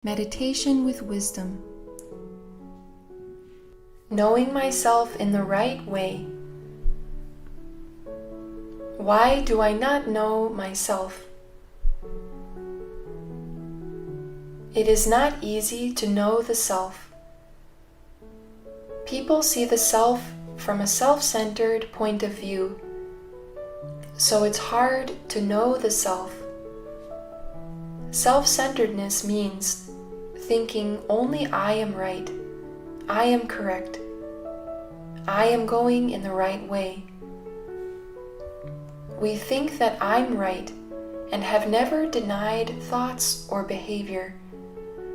Meditation with wisdom. Knowing myself in the right way. Why do I not know myself? It is not easy to know the self. People see the self from a self-centered point of view, so it's hard to know the self. Self-centeredness means thinking only I am right, I am correct, I am going in the right way. We think that I'm right and have never denied thoughts or behavior,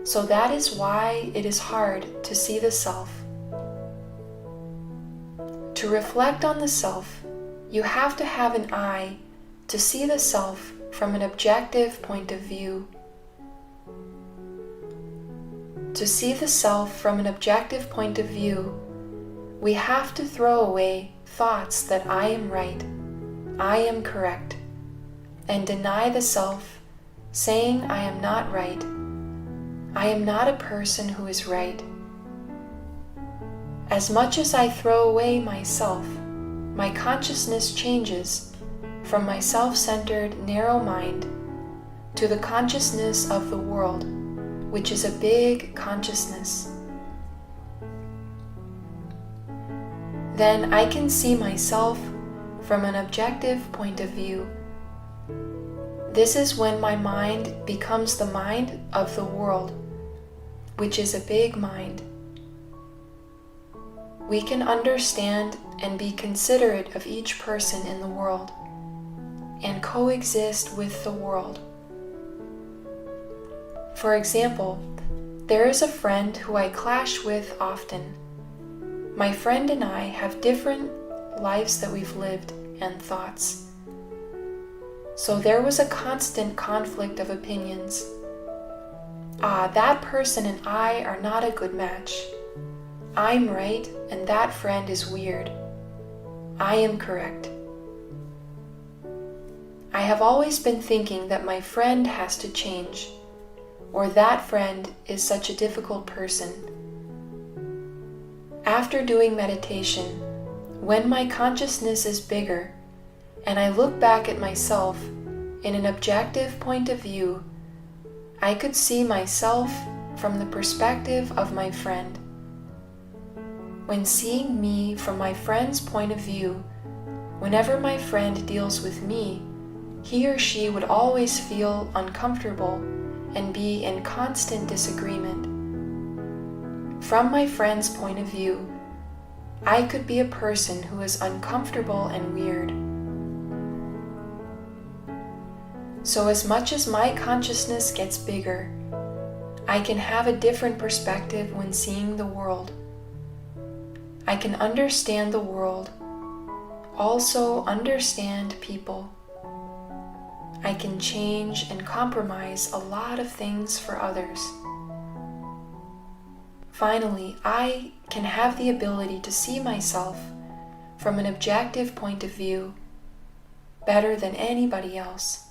so that is why it is hard to see the self. To reflect on the self, you have to have an eye to see the self from an objective point of view. To see the self from an objective point of view, we have to throw away thoughts that I am right, I am correct, and deny the self, saying I am not right, I am not a person who is right. As much as I throw away myself, my consciousness changes from my self-centered, narrow mind to the consciousness of the world, which is a big consciousness. Then I can see myself from an objective point of view. This is when my mind becomes the mind of the world, which is a big mind. We can understand and be considerate of each person in the world and coexist with the world. For example, there is a friend who I clash with often. My friend and I have different lives that we've lived and thoughts. So there was a constant conflict of opinions. That person and I are not a good match. I'm right and that friend is weird. I am correct. I have always been thinking that my friend has to change, or that friend is such a difficult person. After doing meditation, when my consciousness is bigger and I look back at myself in an objective point of view, I could see myself from the perspective of my friend. When seeing me from my friend's point of view, whenever my friend deals with me, he or she would always feel uncomfortable and be in constant disagreement. From my friend's point of view, I could be a person who is uncomfortable and weird. So as much as my consciousness gets bigger, I can have a different perspective when seeing the world. I can understand the world, also understand people. I can change and compromise a lot of things for others. Finally, I can have the ability to see myself from an objective point of view better than anybody else.